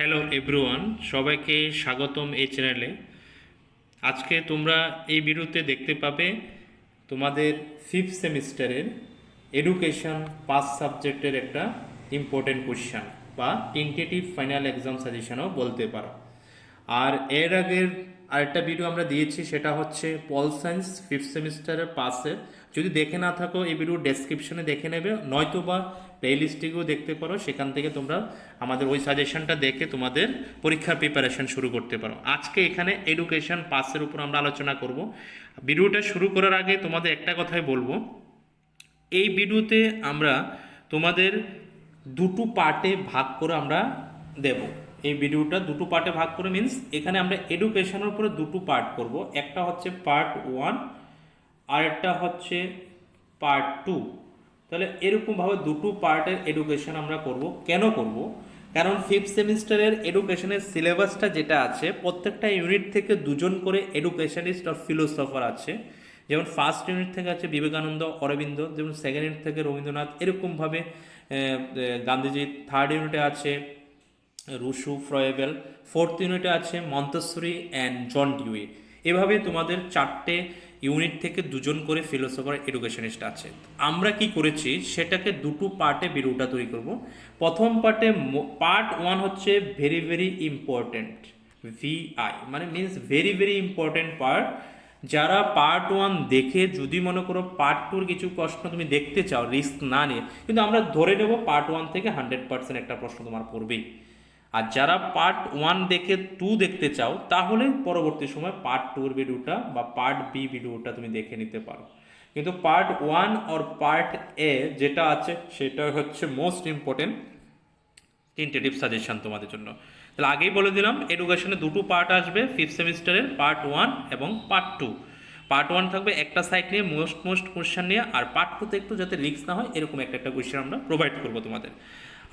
Hello everyone, সবাইকে স্বাগতম এই চ্যানেলে। আজকে তোমরা এই ভিডিওতে দেখতে পাবে তোমাদের ফিফথ সেমিস্টারের এডুকেশন পাস সাবজেক্টের একটা ইম্পর্টেন্ট কোশ্চেন বা টেন্টেটিভ ফাইনাল এক্সাম সাজেশনও বলতে পারো। আর এর আগের আরেকটা ভিডিও আমরা দিয়েছি, সেটা হচ্ছে পল সায়েন্স ফিফথ সেমিস্টারের পাসের। যদি দেখে না থাকো এই ভিডিও ডেসক্রিপশনে দেখে নেবে, নয়তো বা প্লেলিস্টেও দেখতে পারো, সেখান থেকে তোমরা আমাদের ওই সাজেশনটা দেখে তোমাদের পরীক্ষার প্রিপারেশন শুরু করতে পারো। আজকে এখানে এডুকেশন পাসের উপর আমরা আলোচনা করব। ভিডিওটা শুরু করার আগে তোমাদের একটা কথাই বলবো, এই ভিডিওতে আমরা তোমাদের দুটো পার্টে ভাগ করে আমরা দেব। এই ভিডিওটা দুটো পার্টে ভাগ করে মিন্স এখানে আমরা এডুকেশনের উপরে দুটো পার্ট করব। একটা হচ্ছে পার্ট 1 আর একটা হচ্ছে পার্ট 2। তাহলে এরকমভাবে দুটো পার্টের এডুকেশন আমরা করব। কেন করব? কারণ ফিফথ সেমিস্টারের এডুকেশনের সিলেবাসটা যেটা আছে, প্রত্যেকটা ইউনিট থেকে দুজন করে এডুকেশনিস্ট আর ফিলোসফার আছে। যেমন ফার্স্ট ইউনিট থেকে আছে বিবেকানন্দ, অরবিন্দ, যেমন সেকেন্ড ইউনিট থেকে রবীন্দ্রনাথ, এরকমভাবে গান্ধীজি। থার্ড ইউনিটে আছে রুশু, ফ্রয়েবেল। ফোর্থ ইউনিটে আছে মন্তেসরি অ্যান্ড জন ডিউই। এভাবে তোমাদের চারটে ইউনিট থেকে দুজন করে ফিলোসফার এডুকেশনিস্ট আছে। আমরা কি করেছি, সেটাকে দুটো পার্টে ভিডিওটা তৈরি করব। প্রথম পার্টে পার্ট 1 হচ্ছে ভেরি ভেরি ইম্পর্ট্যান্ট, ভিআই মানে means very very important part. যারা পার্ট 1 দেখে যদি মনে করো পার্ট 2-র কিছু প্রশ্ন তুমি দেখতে চাও রিস্ক না নিয়ে, কিন্তু আমরা ধরে নেব পার্ট 1 থেকে 100% একটা প্রশ্ন তোমার পড়বেই। আর যারা পার্ট 1 দেখে 2 দেখতে চাও, তাহলে পরবর্তী সময় পার্ট 2-এর ভিডিওটা বা পার্ট বি ভিডিওটা তুমি দেখে নিতে পারো। কিন্তু পার্ট 1 আর পার্ট এ যেটা আছে, সেটা হচ্ছে মোস্ট ইম্পর্টেন্ট টেন্টেটিভ সাজেশন তোমাদের জন্য। তাহলে আগেই বলে দিলাম, এডুকেশনে দুটো পার্ট আসবে ফিফথ সেমিস্টারের, পার্ট 1 এবং পার্ট 2। পার্ট 1 থাকবে একটা সাইড নিয়ে মোস্ট কোশ্চেন নিয়ে, আর পার্ট 2তে একটু যাতে রিস্ক না হয় এরকম একটা কোশ্চেন আমরা প্রোভাইড করবো তোমাদের।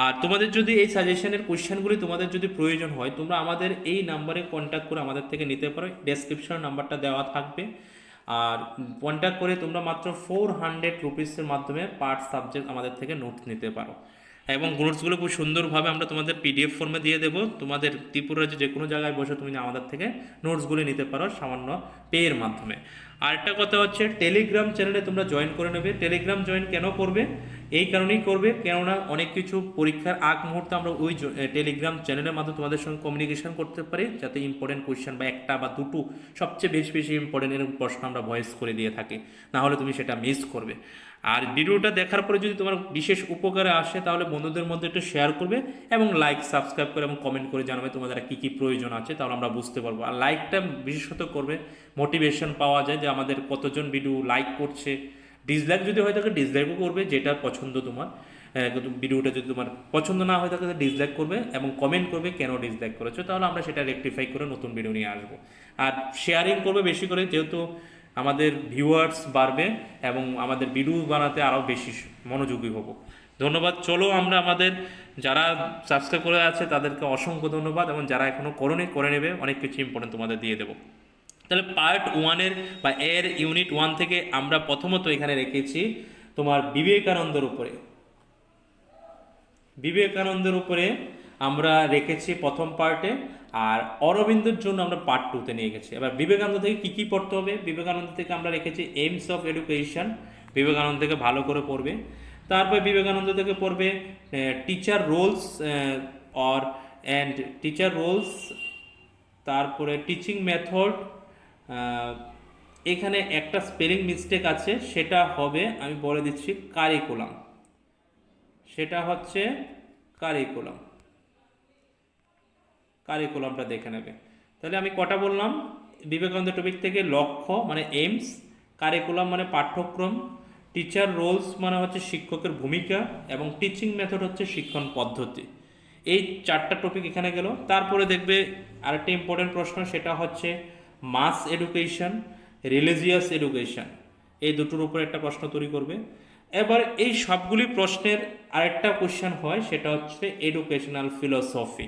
আর তোমাদের যদি এই সাজেশনের কোশ্চেনগুলি তোমাদের যদি প্রয়োজন হয়, তোমরা আমাদের এই নাম্বারে কন্ট্যাক্ট করে আমাদের থেকে নিতে পারো। ডেসক্রিপশন নাম্বারটা দেওয়া থাকবে। আর কন্ট্যাক্ট করে তোমরা মাত্র 400 রুপিসের মাধ্যমে পার্ট সাবজেক্ট আমাদের থেকে নোটস নিতে পারো। এবং নোটসগুলো খুব সুন্দরভাবে আমরা তোমাদের পিডিএফ ফর্মে দিয়ে দেবো। তোমাদের ত্রিপুরার যে কোনো জায়গায় বসে তুমি আমাদের থেকে নোটসগুলি নিতে পারো সামান্য পেয়ের মাধ্যমে। আরেকটা কথা হচ্ছে, টেলিগ্রাম চ্যানেলে তোমরা জয়েন করে নেবে। টেলিগ্রাম জয়েন কেন করবে? এই কারণেই করবে, কেননা অনেক কিছু পরীক্ষার আগ মুহূর্তে আমরা ওই টেলিগ্রাম চ্যানেলের মাধ্যমে তোমাদের সঙ্গে কমিউনিকেশন করতে পারি, যাতে ইম্পর্টেন্ট কোয়েশ্চেন বা একটা বা দুটো সবচেয়ে বেশি বেশি ইম্পর্টেন্ট এরকম প্রশ্ন আমরা ভয়েস করে দিয়ে থাকি, না হলে তুমি সেটা মিস করবে। আর ভিডিওটা দেখার পরে যদি তোমার বিশেষ উপকারে আসে, তাহলে বন্ধুদের মধ্যে একটু শেয়ার করবে এবং লাইক, সাবস্ক্রাইব করে এবং কমেন্ট করে জানাবে তোমাদের কী কী প্রয়োজন আছে, তাহলে আমরা বুঝতে পারবো। আর লাইকটা বিশেষত করবে, মোটিভেশন পাওয়া যায় যে আমাদের কতজন ভিডিও লাইক করছে। ডিসলাইক যদি হয়ে থাকে ডিসলাইকও করবে, যেটা পছন্দ তোমার। ভিডিওটা যদি তোমার পছন্দ না হয়ে থাকে তাহলে ডিসলাইক করবে এবং কমেন্ট করবে কেন ডিসলাইক করেছো, তাহলে আমরা সেটা রেকটিফাই করে নতুন ভিডিও নিয়ে আসবো। আর শেয়ারিং করবে বেশি করে, যেহেতু আমাদের ভিউয়ার্স বাড়বে এবং আমাদের ভিডিও বানাতে আরও বেশি মনোযোগী হব। ধন্যবাদ। চলো আমরা আমাদের যারা সাবস্ক্রাইব করে আছে তাদেরকে অসংখ্য ধন্যবাদ, এবং যারা এখনও করে নেবে, অনেক কিছু ইম্পর্টেন্ট তোমাদের দিয়ে দেবো। তাহলে পার্ট 1-এর বা এর ইউনিট 1 থেকে আমরা প্রথমত এখানে রেখেছি তোমার বিবেকানন্দের উপরে আমরা রেখেছি প্রথম পার্টে। আর অরবিন্দর জন্য আমরা পার্ট 2-তে নিয়ে গেছি। এবার বিবেকানন্দ থেকে কী কী পড়তে হবে, বিবেকানন্দ থেকে আমরা রেখেছি এইমস অফ এডুকেশন, বিবেকানন্দ থেকে ভালো করে পড়বে। তারপরে বিবেকানন্দ থেকে পড়বে টিচার রোলস টিচার রোলস, তারপরে টিচিং মেথড। এখানে একটা স্পেলিং মিস্টেক আছে, সেটা হবে, আমি বলে দিচ্ছি, কারিকুলাম। সেটা হচ্ছে কারিকুলামটা দেখে নেবে। তাহলে আমি কটা বললাম? বিবেকানন্দ টপিক থেকে লক্ষ্য মানে এইমস, কারিকুলাম মানে পাঠ্যক্রম, টিচার রোলস মানে হচ্ছে শিক্ষকের ভূমিকা, এবং টিচিং মেথড হচ্ছে শিক্ষণ পদ্ধতি। এই চারটা টপিক এখানে গেল। তারপরে দেখবে আরেকটা ইম্পর্টেন্ট প্রশ্ন, সেটা হচ্ছে মাস এডুকেশন, রিলিজিয়াস এডুকেশন, এই দুটোর উপর একটা প্রশ্ন তৈরি করবে। এবার এই সবগুলি প্রশ্নের আরেকটা কোশ্চেন হয়, সেটা হচ্ছে এডুকেশনাল ফিলোসফি।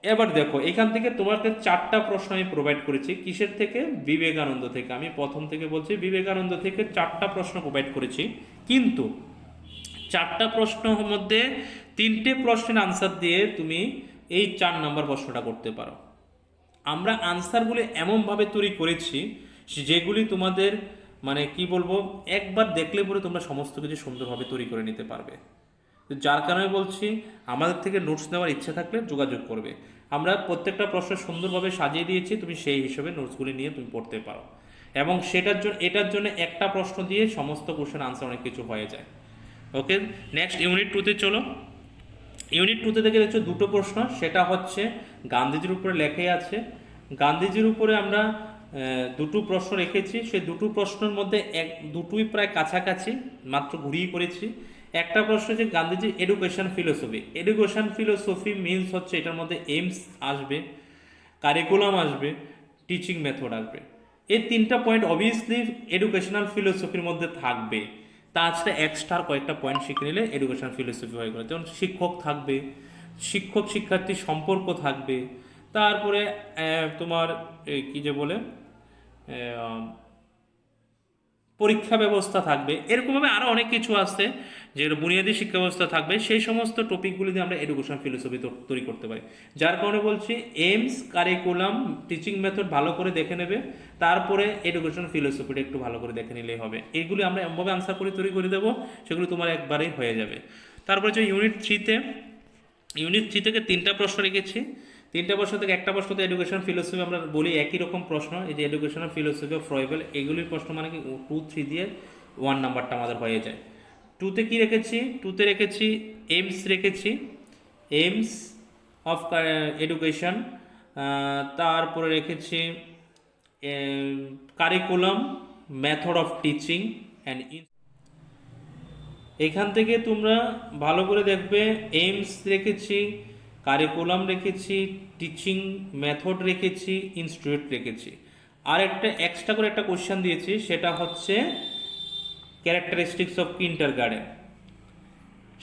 এবার দেখো, এখান থেকে তোমাকে চারটা প্রশ্ন আমি প্রোভাইড করেছি। কিসের থেকে? বিবেকানন্দ থেকে। আমি প্রথম থেকে বলছি, বিবেকানন্দ থেকে চারটা প্রশ্ন প্রোভাইড করেছি, কিন্তু চারটা প্রশ্নের মধ্যে তিনটে প্রশ্নের আনসার দিয়ে তুমি এই 4 নম্বর প্রশ্নটা করতে পারো। আমরা আনসারগুলি এমনভাবে তৈরি করেছি যেগুলি তোমাদের মানে কি বলবো, একবার দেখলে পরে তোমরা সমস্ত কিছু সুন্দরভাবে তৈরি করে নিতে পারবে। তো যার কারণে বলছি, আমাদের থেকে নোটস নেওয়ার ইচ্ছা থাকলে যোগাযোগ করবে। আমরা প্রত্যেকটা প্রশ্ন সুন্দরভাবে সাজিয়ে দিয়েছি, তুমি সেই হিসেবে নোটসগুলি নিয়ে তুমি পড়তে পারো। এবং এটার জন্য একটা প্রশ্ন দিয়ে সমস্ত কোশ্চেন আনসার অনেক কিছু হয়ে যায়। ওকে, নেক্সট ইউনিট 2তে চলো। ইউনিট 2তে দেখে দেখছো দুটো প্রশ্ন, সেটা হচ্ছে গান্ধীজির উপরে লেখাই আছে। গান্ধীজির উপরে আমরা দুটো প্রশ্ন রেখেছি, সেই দুটো প্রশ্নের মধ্যে দুটোই প্রায় কাছাকাছি, মাত্র ঘুরিয়ে করেছি। একটা প্রশ্ন যে গান্ধীজির education philosophy. Education philosophy means হচ্ছে এটার মধ্যে এইমস আসবে, কারিকুলাম আসবে, টিচিং মেথড আসবে। এই 3টা পয়েন্ট অবভিয়াসলি এডুকেশনাল ফিলোসফির মধ্যে থাকবে। তাছাড়া এক্সট্রা কয়েকটা পয়েন্ট শিখে নিলে এডুকেশন ফিলোসফি হয়ে গেল। যেমন শিক্ষক থাকবে, শিক্ষক শিক্ষার্থী সম্পর্ক থাকবে, তারপরে তোমার কি যে বলে পরীক্ষা ব্যবস্থা থাকবে, এরকমভাবে আরও অনেক কিছু আছে যেগুলো বুনিয়াদী শিক্ষা ব্যবস্থা থাকবে। সেই সমস্ত টপিকগুলি দিয়ে আমরা এডুকেশন ফিলোসফি তৈরি করতে পারি। যার কারণে বলছি এইমস, কারিকুলাম, টিচিং মেথড ভালো করে দেখে নেবে, তারপরে এডুকেশন ফিলোসফিটা একটু ভালো করে দেখে নিলেই হবে। এগুলি আমরা এমনভাবে আনসার করে তৈরি করে দেবো, সেগুলো তোমার একবারেই হয়ে যাবে। তারপরে যে ইউনিট 3 থেকে 3টা প্রশ্ন রেখেছি। 3টা প্রশ্ন থেকে একটা প্রশ্ন তো এডুকেশন ফিলোসফি, আমরা বলি একই রকম প্রশ্ন। এই যে এডুকেশনাল ফিলোসফি অফ ফ্রয়েবেল, এগুলির প্রশ্ন মানে কি 2, 3 দিয়ে 1 নাম্বারটা আমাদের হয়ে যায়। 2তে কি রেখেছি? 2তে রেখেছি এইমস, রেখেছি এইমস অফ এডুকেশন, তারপরে রেখেছি curriculum, method of teaching and. এখান থেকে তোমরা ভালো করে দেখবে, এইমস রেখেছি, কারিকুলাম রেখেছি, টিচিং মেথড রেখেছি, ইনস্টিটিউট রেখেছি। আর একটা এক্সট্রা করে একটা কোশ্চেন দিয়েছি, সেটা হচ্ছে ক্যারেক্টারিস্টিক্স অফ কিন্ডারগার্টেন,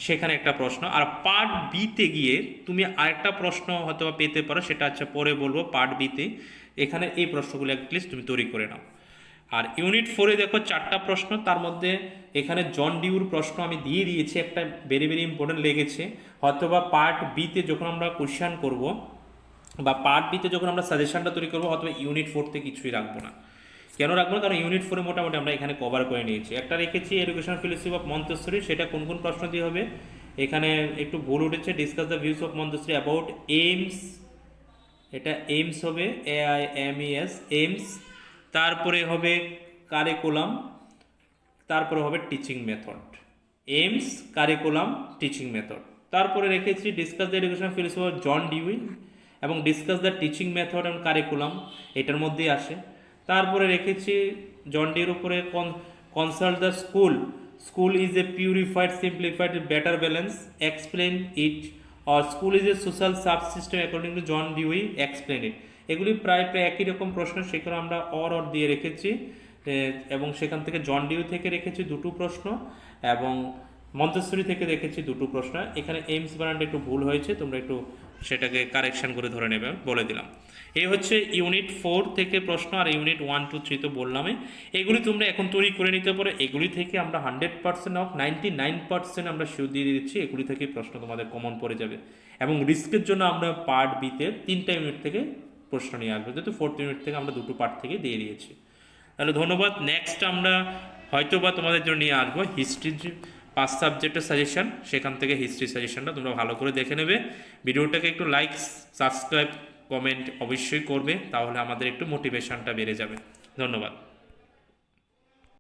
সেখানে একটা প্রশ্ন। আর পার্ট বিতে গিয়ে তুমি আরেকটা প্রশ্ন হয়তো পেতে পারো, সেটা হচ্ছে পরে বলবো পার্ট বিতে। এখানে এই প্রশ্নগুলো অ্যাটলিস্ট তুমি তৈরি করে নাও। আর ইউনিট 4-এ দেখো 4টা প্রশ্ন, তার মধ্যে এখানে জন ডিউর প্রশ্ন আমি দিয়ে দিয়েছি, একটা ভেরি ভেরি ইম্পর্টেন্ট লেগেছে। হয়তোবা পার্ট বিতে যখন আমরা কোশ্চেন করব বা পার্ট বিতে যখন আমরা সাজেশনটা তৈরি করবো, অথবা ইউনিট 4-তে কিছুই রাখবো না। কেন রাখবো না? কারণ ইউনিট 4-এ মোটামুটি আমরা এখানে কভার করে নিয়েছি। একটা রেখেছি এডুকেশন ফিলোসফি অফ মন্তেশ্বরী, সেটা কোন কোন প্রশ্ন দিয়ে হবে এখানে একটু ভুল উঠেছে। Discuss the views of Montessori about aims, এটা এইমস হবে, AIMES, এইমস। তারপরে হবে কারিকুলাম, তারপরে হবে teaching method. Aims, curriculum, teaching method. তারপরে রেখেছি discuss the education philosophy of John Dewey এবং discuss the teaching method and curriculum, এটার মধ্যেই আসে। তারপরে রেখেছি জন ডির উপরে consult the school is a purified, simplified, better balance, explain it, আর school is a social subsystem according two John Dewey, explain it. এগুলি প্রায় একই রকম প্রশ্ন, সেখানে আমরা অর দিয়ে রেখেছি। এবং সেখান থেকে জন ডিউ থেকে রেখেছি দুটো প্রশ্ন এবং মন্তেশ্বরী থেকে রেখেছি দুটো প্রশ্ন। এখানে এইমস বানানটা একটু ভুল হয়েছে, তোমরা একটু সেটাকে কারেকশন করে ধরে নেবে, বলে দিলাম। এই হচ্ছে ইউনিট 4 থেকে প্রশ্ন। আর ইউনিট 1, 2, 3 তো বললামই। এগুলি তোমরা এখন তৈরি করে নিতে পারো। এগুলি থেকে আমরা 100% অফ 99% আমরা শিওর দিয়ে দিচ্ছি, এগুলি থেকে প্রশ্ন তোমাদের কমন পড়ে যাবে। এবং রিস্কের জন্য আমরা পার্ট বিতে 3টা ইউনিট থেকে প্রশ্ন নিয়ে আসবো, যেহেতু 4th ইউনিট থেকে আমরা দুটো পার্ট থেকে দিয়ে দিয়েছি। তাহলে ধন্যবাদ। নেক্সট আমরা হয়তো বা তোমাদের জন্য নিয়ে আসবো হিস্ট্রির 5 সাবজেক্টের সাজেশন, সেখান থেকে হিস্ট্রি সাজেশনটা তোমরা ভালো করে দেখে নেবে। ভিডিওটাকে একটু লাইক, সাবস্ক্রাইব, কমেন্ট অবশ্যই করবে, তাহলে আমাদের একটু মোটিভেশনটা বেড়ে যাবে। ধন্যবাদ।